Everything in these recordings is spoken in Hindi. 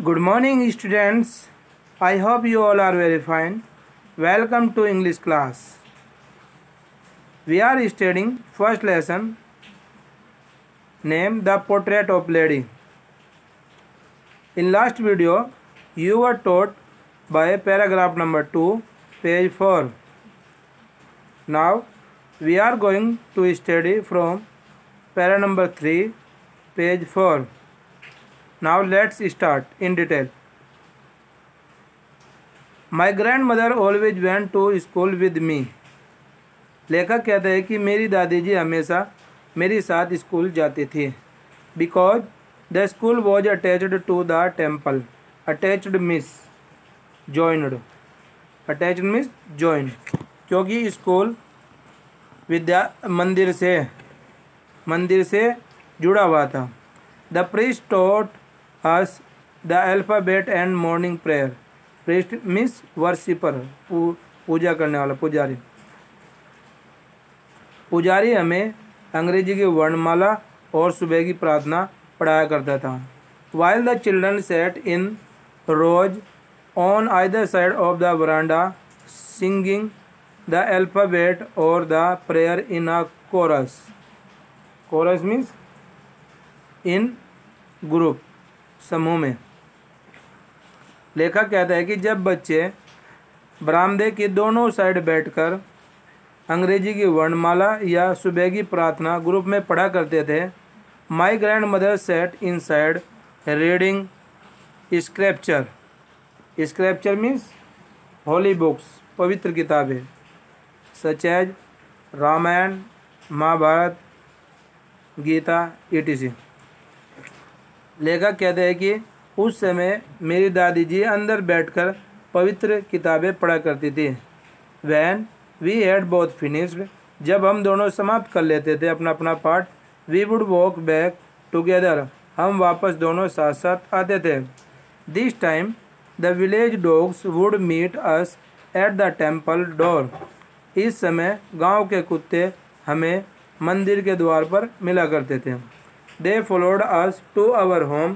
Good morning, students. I hope you all are very fine. Welcome to English class. We are studying first lesson named The Portrait of Lady. In last video, you were taught by paragraph number 2, page 4. Now, we are going to study from para number 3, page 4. Now let's start in detail. My grandmother always went to school with me. लेखक कहता है कि मेरी दादी जी हमेशा मेरे साथ स्कूल जाती थी. Because the school was attached to the temple. Attached means joined. Attached means joined. क्योंकि स्कूल मंदिर से जुड़ा हुआ था. The priest taught us the alphabet and morning prayer. Priest means worshipper, पूजा करने वाला पुजारी. पुजारी हमें अंग्रेजी की वर्णमाला और सुबह की प्रार्थना पढ़ाया करता था. While the children sat in rows on either side of the veranda singing the alphabet or the prayer in a chorus. Chorus means in group, समूह में. लेखक कहता है कि जब बच्चे बरामदे की दोनों साइड बैठकर अंग्रेजी की वर्णमाला या सुबह की प्रार्थना ग्रुप में पढ़ा करते थे. My grandmother sat inside reading scripture. Scripture means holy books, पवित्र किताबें, such as Ramayan, Mahabharat, Gita etc. लेखक कहते हैं कि उस समय मेरी दादी जी अंदर बैठकर पवित्र किताबें पढ़ा करती थी. When we had both finished, जब हम दोनों समाप्त कर लेते थे अपना अपना पाठ, we would walk back together, हम वापस दोनों साथ साथ आते थे. This time the village dogs would meet us at the temple door. इस समय गांव के कुत्ते हमें मंदिर के द्वार पर मिला करते थे. They followed us to our home,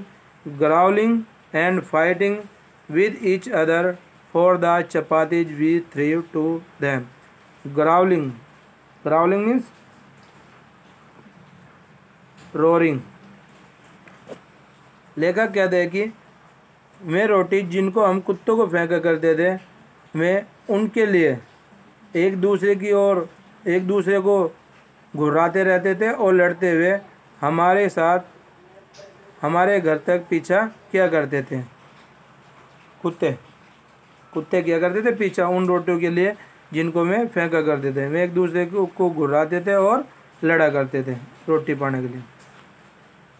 growling and fighting with each other for the chapatis we threw to them. Growling means roaring. लेखक कहते हैं कि वे रोटी जिनको हम कुत्तों को फेंका करते थे, वे उनके लिए एक दूसरे को घुराते रहते थे और लड़ते हुए हमारे साथ हमारे घर तक पीछा किया करते थे. कुत्ते किया करते थे पीछा उन रोटियों के लिए जिनको वे फेंका करते थे. वे एक दूसरे को घुराते थे और लड़ा करते थे रोटी पाने के लिए.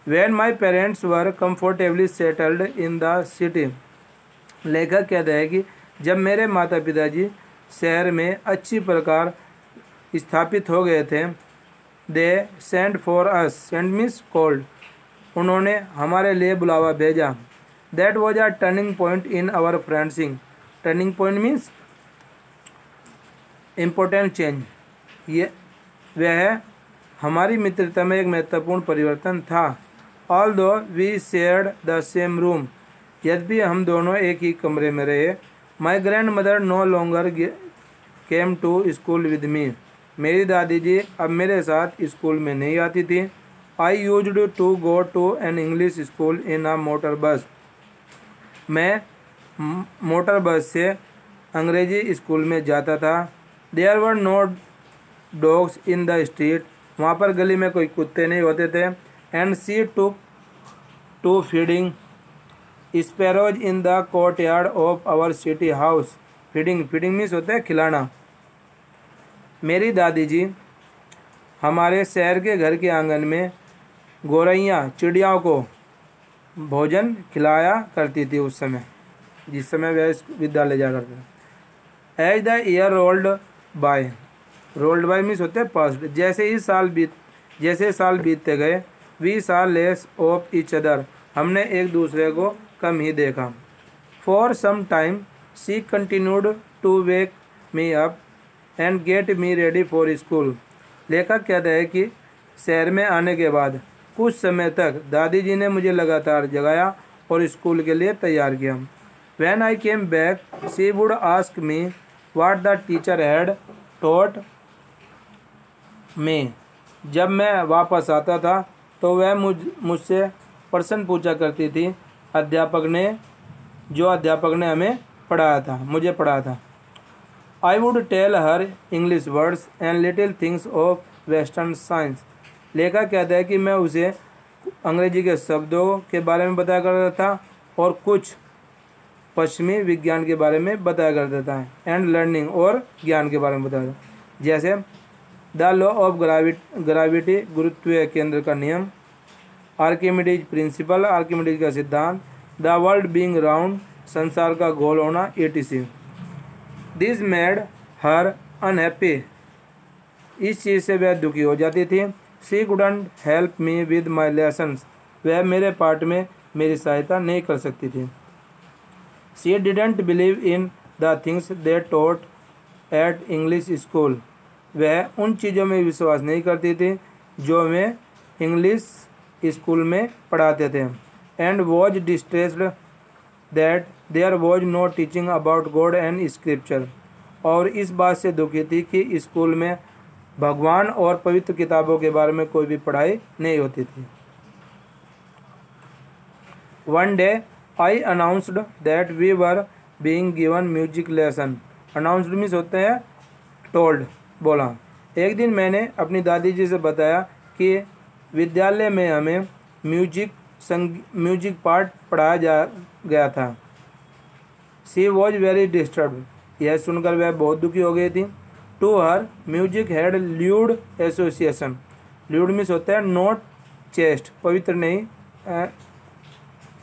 When my parents were comfortably settled in the city, लेखक कहता है कि जब मेरे माता पिताजी शहर में अच्छी प्रकार स्थापित हो गए थे, They sent for us. Send means called. उन्होंने हमारे लिए बुलावा भेजा. That was a turning point in our friendship. Turning point means important change. वह हमारी मित्रता में एक महत्वपूर्ण परिवर्तन था. Although we shared the same room, यद्यपि हम दोनों एक ही कमरे में रहे, my grandmother no longer came to school with me. मेरी दादी जी अब मेरे साथ स्कूल में नहीं आती थी. I used to go to an English school in a motor bus. मैं मोटर बस से अंग्रेजी स्कूल में जाता था. There were no dogs in the street. वहाँ पर गली में कोई कुत्ते नहीं होते थे. And she took to feeding sparrows in the courtyard of our city house. Feeding means होता है खिलाना. मेरी दादी जी हमारे शहर के घर के आंगन में गौरैया चिड़ियाओं को भोजन खिलाया करती थी उस समय, जिस समय वह विद्यालय जा करते थे. As the year rolled by means होते हैं पास्ट. जैसे साल बीतते गए, we saw less of each other, हमने एक दूसरे को कम ही देखा. For some time she continued to wake me up and get me ready for school. लेखक कहता है कि शहर में आने के बाद कुछ समय तक दादी जी ने मुझे लगातार जगाया और स्कूल के लिए तैयार किया। When I came back, she would ask me what the teacher had taught me. जब मैं वापस आता था तो वह मुझसे प्रश्न पूछा करती थी अध्यापक ने हमें पढ़ाया था, मुझे पढ़ाया था। I would tell her English words and little things of Western science. लेखक कहता है कि मैं उसे अंग्रेजी के शब्दों के बारे में बताया करता था और कुछ पश्चिमी विज्ञान के बारे में बताया करता था। एंड लर्निंग और ज्ञान के बारे में बताया, जैसे द लॉ ऑफ ग्रेविटी, गुरुत्वीय केंद्र का नियम, आर्किमिडीज प्रिंसिपल, आर्किमिडीज का सिद्धांत, द वर्ल्ड बीइंग राउंड, संसार का गोल होना, etc. This made her unhappy, इस चीज़ से वह दुखी हो जाती थी। She couldn't help me with my lessons, वह मेरे पाठ में मेरी सहायता नहीं कर सकती थी। She didn't believe in the things they taught at English school, वह उन चीज़ों में विश्वास नहीं करती थी जो वे इंग्लिश स्कूल में पढ़ाते थे। And was distressed that there was no teaching about God and scripture, और इस बात से दुखी थी कि स्कूल में भगवान और पवित्र किताबों के बारे में कोई भी पढ़ाई नहीं होती थी। One day I announced that we were being given music lesson. Announced means होते हैं टोल्ड, बोला। एक दिन मैंने अपनी दादी जी से बताया कि विद्यालय में हमें म्यूजिक पार्ट पढ़ाया गया था। शी वॉज वेरी डिस्टर्ब, यह सुनकर वह बहुत दुखी हो गई थी। To her music had lewd association, lewd means होता है नॉट चेस्ट, पवित्र नहीं,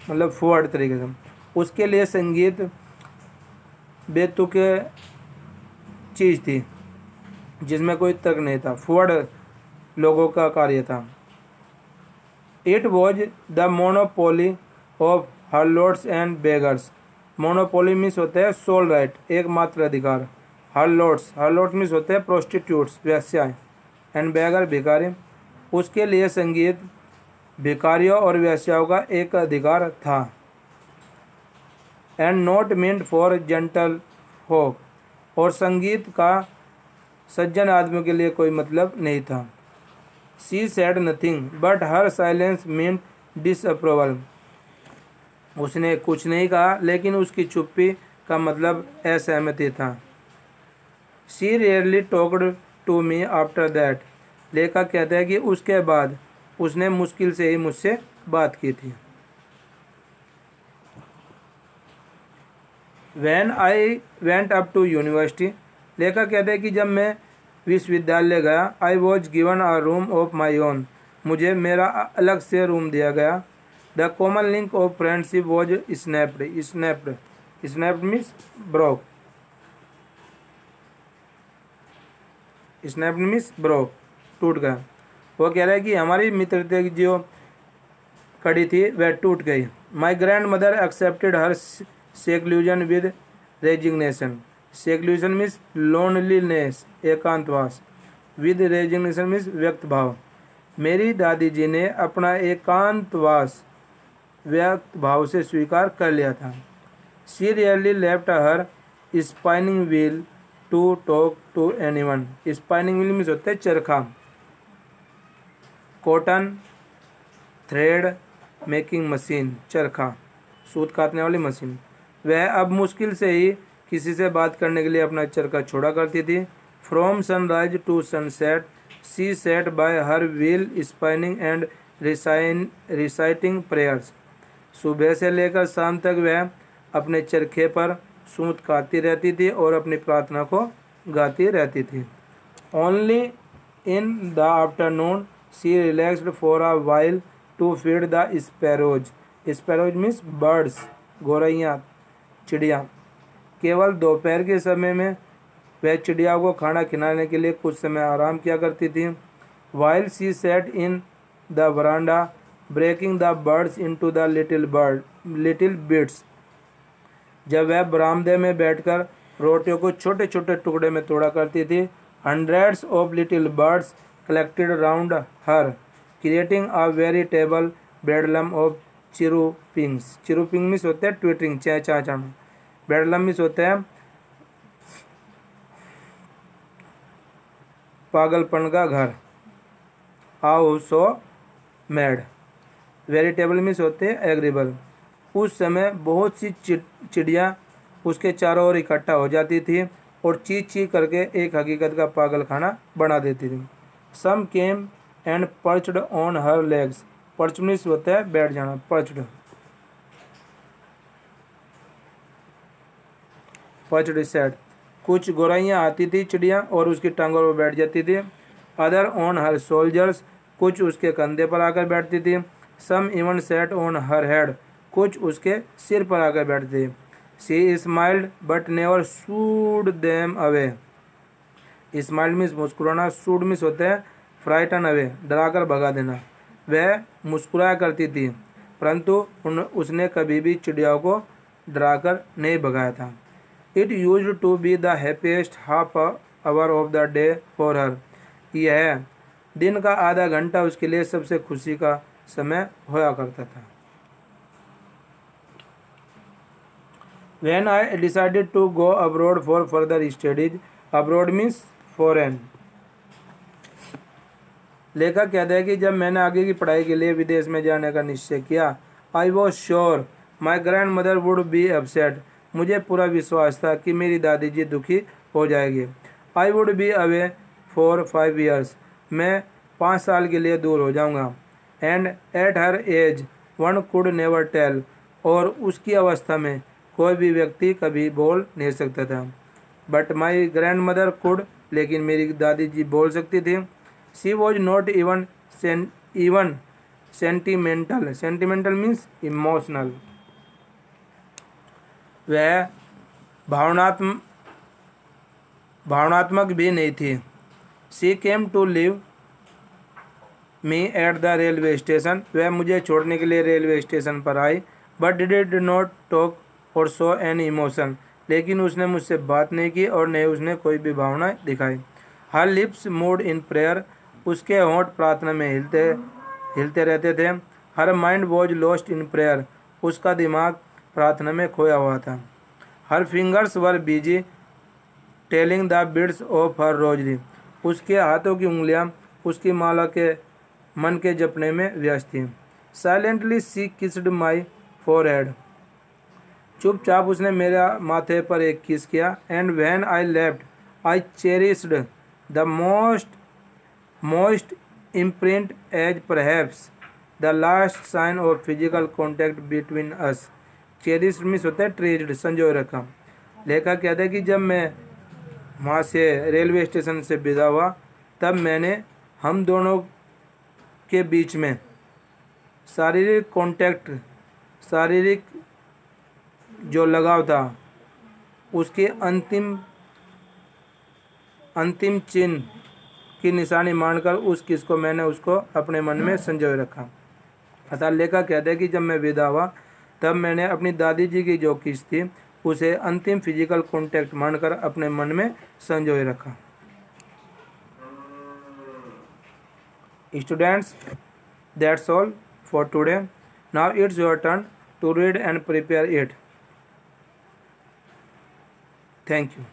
मतलब फॉरवर्ड तरीके से। उसके लिए संगीत बेतुके चीज़ थी जिसमें कोई तर्क नहीं था, फॉरवर्ड लोगों का कार्य था। It was the monopoly of harlots and beggars, monopoly means होता है सोल राइट, एकमात्र अधिकार। हार्लोट मीन्स होते हैं प्रोस्टिट्यूट्स, वेश्याएं, एंड बेगर भिखारी। उसके लिए संगीत भिखारियों और वेश्याओं का एक अधिकार था। And not meant for gentle होक, और संगीत का सज्जन आदमी के लिए कोई मतलब नहीं था। She said nothing but her silence meant disapproval, उसने कुछ नहीं कहा लेकिन उसकी चुप्पी का मतलब असहमति था। She rarely talked to me after that, लेखक कहते हैं कि उसके बाद उसने मुश्किल से ही मुझसे बात की थी। When I went up to university, लेखक कहते हैं कि जब मैं विश्वविद्यालय गया, I was given a room of my own, मुझे मेरा अलग से रूम दिया गया। The common link of friendship was snapped means broke, snapped means broke, टूट गया। वो कह रहा है कि हमारी मित्रता की जो कड़ी थी वह टूट गई। My grand mother accepted her seclusion with resignation, seclusion means loneliness, एकांतवास, विद रेजिग्नेशन मीन्स व्यक्त भाव। मेरी दादी जी ने अपना एकांतवास व्यक्त भाव से स्वीकार कर लिया था। She rarely left her spinning wheel to talk to anyone, spinning wheel means होता है चरखा, कॉटन थ्रेड मेकिंग मशीन, चरखा सूत काटने वाली मशीन। वह अब मुश्किल से ही किसी से बात करने के लिए अपना चरखा छोड़ा करती थी। From sunrise to sunset she sat by her wheel spinning and reciting prayers, सुबह से लेकर शाम तक वह अपने चरखे पर सूत काटती रहती थी और अपनी प्रार्थना को गाती रहती थी। Only in the afternoon she relaxed for a while to feed the sparrows, sparrows means birds, गौरैया, चिड़िया। केवल दोपहर के समय में वह चिड़ियाओं को खाना खिलाने के लिए कुछ समय आराम किया करती थी। While she sat in the verandah breaking the birds into the little bits, जब वह बरामदे में बैठकर रोटियों को छोटे छोटे टुकड़े में तोड़ा करती थी। Hundreds of little birds collected round her creating a veritable bedlam of chirrupings. Chirruping means होता है ट्विटरिंग, चहचहाना। बेडलम मीन्स होता है पागलपन का घर, हाउस मैड। वेरिटेबल मीन्स होते हैं एग्रीबल। उस समय बहुत सी चिड़िया उसके चारों ओर इकट्ठा हो जाती थी और ची ची करके एक हकीकत का पागल खाना बना देती थी। Some came and perched on her legs. Perch means होता है बैठ जाना, पर्च्ड। पर्च्ड सेट। कुछ गोराइयाँ आती थी चिड़िया और उसकी टांगों पर बैठ जाती थी। Other on her shoulders. कुछ उसके कंधे पर आकर बैठती थी। Some even sat on her head. कुछ उसके सिर पर आकर बैठती थी। She smiled but never shooed them away. Smiled means मुस्कुराना, शूड मीन्स होता है फ्राइटन अवे, डराकर भगा देना। वह मुस्कुराया करती थी परंतु उसने कभी भी चिड़ियाओं को डराकर नहीं भगाया था। It used to be the happiest half hour of the day for her. यह दिन का आधा घंटा उसके लिए सबसे खुशी का समय होया करता था। When I decided to go abroad for further studies, abroad means foreign। लेखक कहता है कि जब मैंने आगे की पढ़ाई के लिए विदेश में जाने का निश्चय किया, I was sure my grandmother would be upset। मुझे पूरा विश्वास था कि मेरी दादी जी दुखी हो जाएगी। I would be away for 5 years। मैं 5 साल के लिए दूर हो जाऊंगा। And at her age one could never tell। और उसकी अवस्था में कोई भी व्यक्ति कभी बोल नहीं सकता था। But my grandmother could. लेकिन मेरी दादी जी बोल सकती थी। She was not even sentimental. Sentimental means emotional. वह भावनात्मक भी नहीं थी। She came to leave me at the railway station. वह मुझे छोड़ने के लिए रेलवे स्टेशन पर आई। But did not talk or show any emotion. लेकिन उसने मुझसे बात नहीं की और नहीं उसने कोई भी भावना दिखाई। हर लिप्स मूड इन प्रेयर। उसके होंठ प्रार्थना में हिलते रहते थे। Her mind was lost in prayer. उसका दिमाग प्रार्थना में खोया हुआ था। हर fingers were busy telling the bits of her rosary. उसके हाथों की उंगलियां उसकी माला के मन के जपने में व्यस्त थी। Silently she kissed my forehead. चुपचाप उसने मेरे माथे पर एक किस किया। And when I left I cherished the moist imprint as perhaps the last sign of physical contact between us. Cherished means होता है ट्रेज्ड, संजोए रखा। लेखक कहता है कि जब मैं वहाँ से रेलवे स्टेशन से विदा हुआ तब मैंने हम दोनों के बीच में शारीरिक कॉन्टैक्ट, शारीरिक जो लगाव था उसके अंतिम चिन्ह की निशानी मानकर उस किस को मैंने उसको अपने मन में संजोए रखा। अतः लेखक कहते हैं कि जब मैं विदा हुआ तब मैंने अपनी दादी जी की जो किस थी उसे अंतिम फिजिकल कॉन्टैक्ट मानकर अपने मन में संजोए रखा। Students, that's all for today. Now it's your turn to read and prepare it. Thank you.